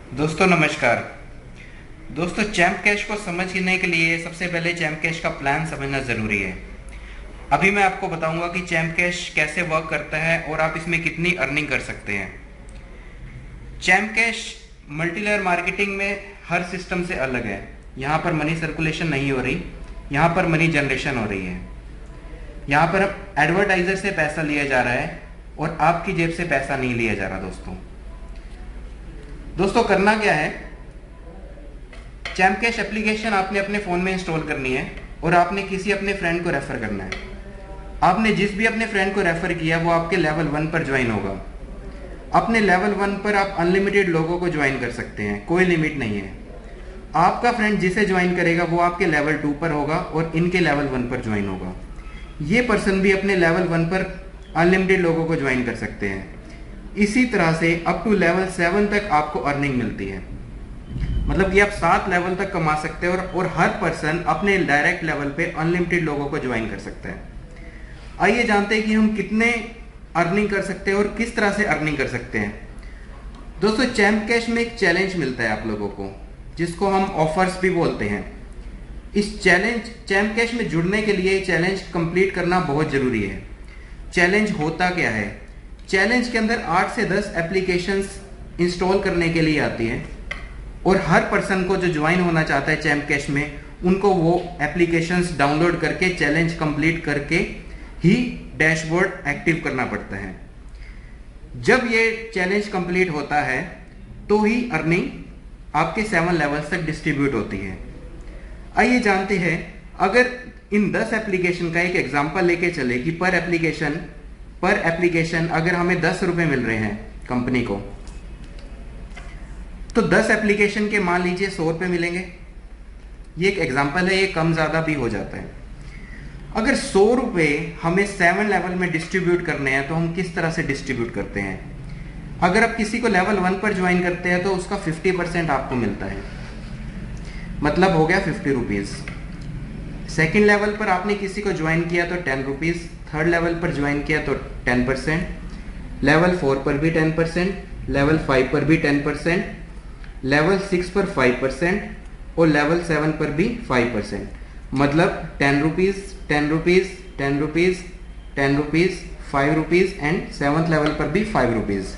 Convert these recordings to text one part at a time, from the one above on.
दोस्तों नमस्कार। दोस्तों चैम्प कैश को समझने के लिए सबसे पहले चैम्प कैश का प्लान समझना ज़रूरी है। अभी मैं आपको बताऊंगा कि चैम्प कैश कैसे वर्क करता है और आप इसमें कितनी अर्निंग कर सकते हैं। Champ cash multi layer marketing में हर सिस्टम से अलग है। यहाँ पर मनी सर्कुलेशन नहीं हो रही, यहाँ पर मनी जनरेशन हो रही है। यहाँ पर एडवर्टाइजर से पैसा लिया जा रहा है और आपकी जेब से पैसा नहीं लिया जा रहा। दोस्तों करना क्या है, चैम्प कैश एप्लीकेशन आपने अपने फ़ोन में इंस्टॉल करनी है और आपने किसी अपने फ्रेंड को रेफ़र करना है। आपने जिस भी अपने फ्रेंड को रेफ़र किया वो आपके लेवल 1 पर ज्वाइन होगा। अपने लेवल 1 पर आप अनलिमिटेड लोगों को ज्वाइन कर सकते हैं, कोई लिमिट नहीं है। आपका फ्रेंड जिसे ज्वाइन करेगा वो आपके लेवल 2 पर होगा और इनके लेवल 1 पर ज्वाइन होगा। ये पर्सन भी अपने लेवल 1 पर अनलिमिटेड लोगों को ज्वाइन कर सकते हैं। इसी तरह से अप टू लेवल 7 तक आपको अर्निंग मिलती है। मतलब कि आप 7 लेवल तक कमा सकते हैं और हर पर्सन अपने डायरेक्ट लेवल पे अनलिमिटेड लोगों को ज्वाइन कर सकता है। आइए जानते हैं कि हम कितने अर्निंग कर सकते हैं और किस तरह से अर्निंग कर सकते हैं। दोस्तों चैम्प कैश में एक चैलेंज मिलता है आप लोगों को, जिसको हम ऑफर्स भी बोलते हैं। इस चैम्प कैश में जुड़ने के लिए चैलेंज कंप्लीट करना बहुत जरूरी है। चैलेंज होता क्या है? चैलेंज के अंदर 8 से 10 एप्लीकेशंस इंस्टॉल करने के लिए आती है और हर पर्सन को जो ज्वाइन होना चाहता है चैम्प कैश में, उनको वो एप्लीकेशंस डाउनलोड करके चैलेंज कंप्लीट करके ही डैशबोर्ड एक्टिव करना पड़ता है। जब ये चैलेंज कंप्लीट होता है तो ही अर्निंग आपके 7 लेवल्स तक डिस्ट्रीब्यूट होती है। आइए जानते हैं, अगर इन 10 एप्लीकेशन का एक एग्जांपल लेके चले कि पर एप्लीकेशन अगर हमें 10 रुपए मिल रहे हैं कंपनी को, तो 10 एप्लीकेशन के मान लीजिए 100 रुपए मिलेंगे। ये एक एग्जांपल है, ये कम ज़्यादा भी हो जाता है। अगर 100 रुपए हमें 7 लेवल में डिस्ट्रीब्यूट करने हैं तो हम किस तरह से डिस्ट्रीब्यूट करते हैं? अगर आप किसी को लेवल 1 पर ज्वाइन करते हैं तो उसका 50% आपको मिलता है, मतलब हो गया 50 रुपीज़। सेकेंड लेवल पर आपने किसी को ज्वाइन किया तो 10 रुपीज़, थर्ड लेवल पर ज्वाइन किया तो 10%, लेवल 4 पर भी 10%, लेवल 5 पर भी 10%, लेवल 6 पर 5% और लेवल 7 पर भी 5%। मतलब 10 rupees, 10 rupees, 10 rupees, 10 rupees, 5 rupees and 7th level पर भी 5 रुपीज़।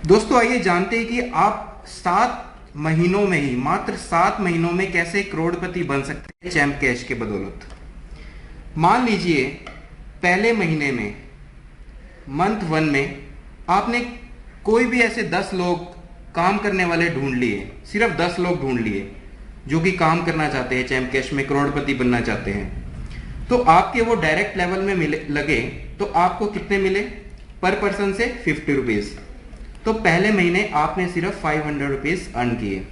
दोस्तों आइए जानते हैं कि आप 7 महीनों में ही, मात्र 7 महीनों में कैसे करोड़पति बन सकते हैं चैम्प कैश के बदौलत। मान लीजिए पहले महीने में, मंथ 1 में आपने कोई भी ऐसे 10 लोग काम करने वाले ढूंढ लिए, सिर्फ 10 लोग ढूंढ लिए जो कि काम करना चाहते हैं, चैम्प कैश में करोड़पति बनना चाहते हैं। तो आपके वो डायरेक्ट लेवल में लगे तो आपको कितने मिले? पर पर्सन से 50 रुपीज़। तो पहले महीने आपने सिर्फ 500 रुपीज़ अर्न किए।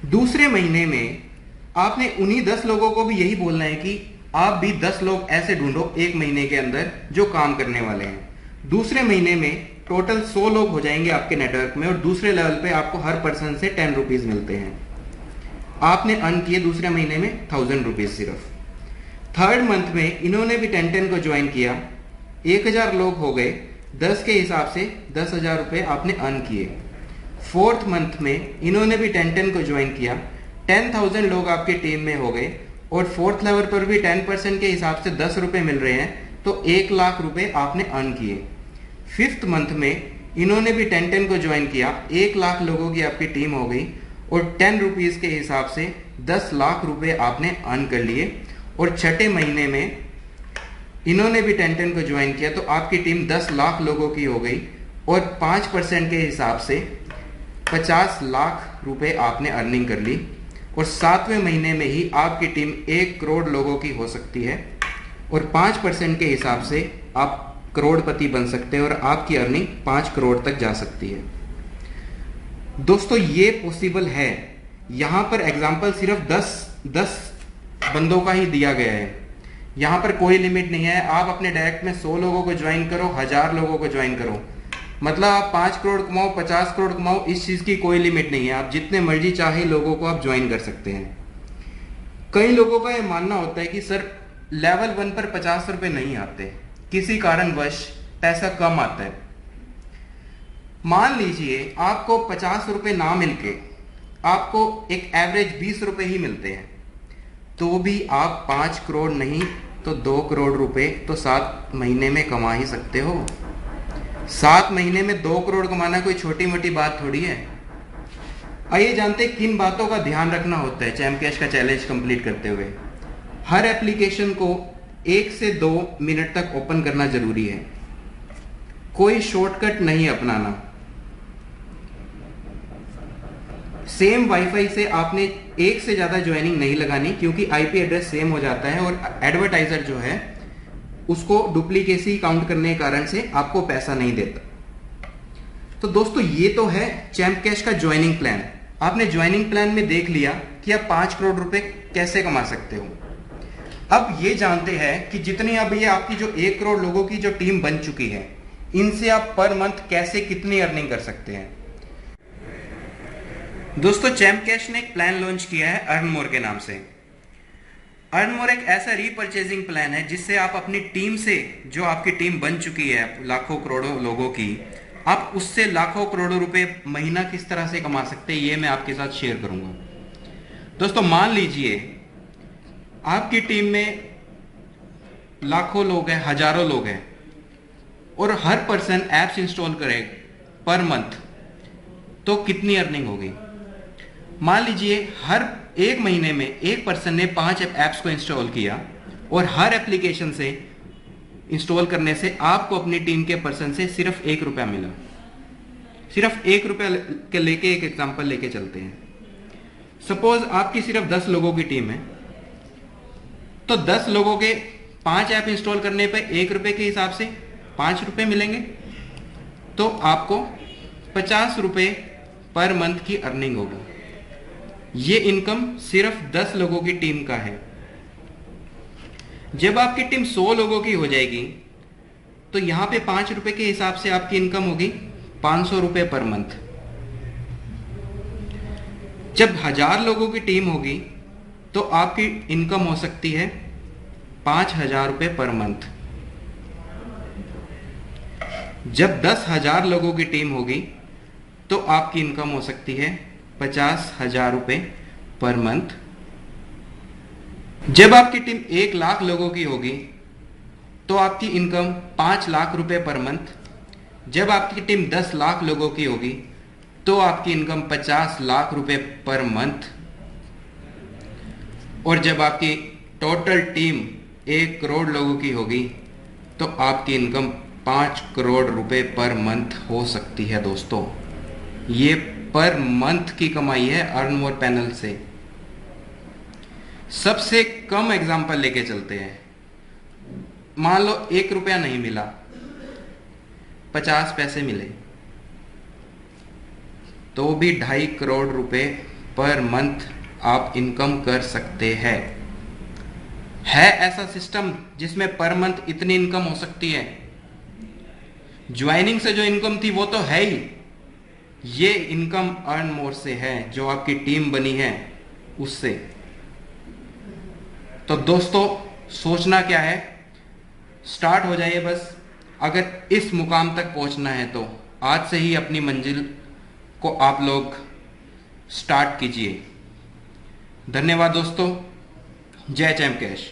दूसरे महीने में आपने उन्हीं 10 लोगों को भी यही बोलना है कि आप भी 10 लोग ऐसे ढूंढो एक महीने के अंदर जो काम करने वाले हैं। दूसरे महीने में टोटल 100 लोग हो जाएंगे आपके नेटवर्क में और दूसरे लेवल पे आपको हर पर्सन से 10 रुपीज़ मिलते हैं। आपने अर्न किए दूसरे महीने में 1000 रुपीज़ सिर्फ। थर्ड मंथ में इन्होंने भी 10 को ज्वाइन किया, 1000 लोग हो गए, 10 के हिसाब से 10,000 रुपये आपने अर्न किए। फोर्थ मंथ में इन्होंने भी 10 को ज्वाइन किया, 10,000 लोग आपकी टीम में हो गए और फोर्थ लेवल पर भी 10% के हिसाब से 10 रुपये मिल रहे हैं, तो 1 लाख रुपए आपने अर्न किए। फिफ्थ मंथ में इन्होंने भी 10 को ज्वाइन किया, 1 लाख लोगों की आपकी टीम हो गई और 10 रुपीज़ के हिसाब से 10 लाख रुपए आपने अर्न कर लिए। और छठे महीने में इन्होंने भी 10 को ज्वाइन किया तो आपकी टीम 10 लाख लोगों की हो गई और 5% के हिसाब से 50 लाख रुपए आपने अर्निंग कर ली। और 7वें महीने में ही आपकी टीम 1 करोड़ लोगों की हो सकती है और 5% के हिसाब से आप करोड़पति बन सकते हैं और आपकी अर्निंग 5 करोड़ तक जा सकती है। दोस्तों ये पॉसिबल है। यहाँ पर एग्जाम्पल सिर्फ 10 बंदों का ही दिया गया है, यहाँ पर कोई लिमिट नहीं है। आप अपने डायरेक्ट में 100 लोगों को ज्वाइन करो, 1000 लोगों को ज्वाइन करो, मतलब आप 5 करोड़ कमाओ, 50 करोड़ कमाओ, इस चीज़ की कोई लिमिट नहीं है। आप जितने मर्जी चाहे लोगों को आप ज्वाइन कर सकते हैं। कई लोगों का यह मानना होता है कि सर लेवल 1 पर 50 रुपये नहीं आते, किसी कारणवश पैसा कम आता है। मान लीजिए आपको 50 रुपए ना मिलके आपको एक एवरेज 20 रुपए ही मिलते हैं, तो भी आप 5 करोड़ नहीं तो 2 करोड़ रुपए तो 7 महीने में कमा ही सकते हो। 7 महीने में 2 करोड़ कमाना कोई छोटी मोटी बात थोड़ी है। आइए जानते हैं किन बातों का ध्यान रखना होता है चैम्प कैश का चैलेंज कंप्लीट करते हुए। हर एप्लीकेशन को 1 से 2 मिनट तक ओपन करना जरूरी है, कोई शॉर्टकट नहीं अपनाना। सेम वाईफाई से आपने एक से ज्यादा ज्वाइनिंग नहीं लगानी, क्योंकि आईपी एड्रेस सेम हो जाता है और एडवर्टाइजर जो है उसको डुप्लीकेसी काउंट करने के कारण से आपको पैसा नहीं देता। तो दोस्तों ये तो है चैम्प कैश का ज्वाइनिंग प्लान। आपने ज्वाइनिंग प्लान में देख लिया कि आप 5 करोड़ रुपए कैसे कमा सकते हो। अब ये जानते हैं कि जितनी अब ये आपकी जो 1 करोड़ लोगों की जो टीम बन चुकी है, इनसे आप पर मंथ कैसे कितनी अर्निंग कर सकते हैं। दोस्तों चैम्प कैश ने एक प्लान लॉन्च किया है अर्न मोर के नाम से। अर्न मोर एक ऐसा रीपरचेजिंग प्लान है जिससे आप अपनी टीम से, जो आपकी टीम बन चुकी है लाखों करोड़ों लोगों की, आप उससे लाखों करोड़ों रुपए महीना किस तरह से कमा सकते हैं ये मैं आपके साथ शेयर करूंगा। दोस्तों मान लीजिए आपकी टीम में लाखों लोग हैं, हजारों लोग हैं, और हर पर्सन एप्स इंस्टॉल करे पर मंथ, तो कितनी अर्निंग होगी। मान लीजिए हर 1 महीने में एक पर्सन ने 5 ऐप्स को इंस्टॉल किया और हर एप्लीकेशन से इंस्टॉल करने से आपको अपनी टीम के पर्सन से सिर्फ 1 रुपया मिला। सिर्फ 1 रुपया के लेके एक एग्जांपल लेके चलते हैं। सपोज आपकी सिर्फ 10 लोगों की टीम है, तो 10 लोगों के 5 ऐप इंस्टॉल करने पे 1 रुपए के हिसाब से 5 रुपए मिलेंगे, तो आपको 50 रुपए पर मंथ की अर्निंग होगी। ये इनकम सिर्फ 10 लोगों की टीम का है। जब आपकी टीम 100 लोगों की हो जाएगी तो यहां पे 5 रुपए के हिसाब से आपकी इनकम होगी 500 रुपए पर मंथ। जब 1000 लोगों की टीम होगी तो आपकी इनकम हो सकती है 5000 रुपए पर मंथ। जब 10,000 लोगों की टीम होगी तो आपकी इनकम हो सकती है 50,000 रुपए पर मंथ। जब आपकी टीम 1 लाख लोगों की होगी तो आपकी इनकम 5 लाख रुपए पर मंथ। जब आपकी टीम 10 लाख लोगों की होगी तो आपकी इनकम 50 लाख रुपए पर मंथ। और जब आपकी टोटल टीम 1 करोड़ लोगों की होगी तो आपकी इनकम 5 करोड़ रुपए पर मंथ हो सकती है। दोस्तों ये पर मंथ की कमाई है अर्न मोर पैनल से। सबसे कम एग्जांपल लेके चलते हैं। मान लो 1 रुपया नहीं मिला, 50 पैसे मिले, तो भी 2.5 करोड़ रुपए पर मंथ आप इनकम कर सकते हैं। है ऐसा सिस्टम जिसमें पर मंथ इतनी इनकम हो सकती है। ज्वाइनिंग से जो इनकम थी वो तो है ही, ये इनकम अर्न मोर से है जो आपकी टीम बनी है उससे। तो दोस्तों सोचना क्या है, स्टार्ट हो जाइए बस। अगर इस मुकाम तक पहुंचना है तो आज से ही अपनी मंजिल को आप लोग स्टार्ट कीजिए। धन्यवाद दोस्तों। जय चैम्प कैश।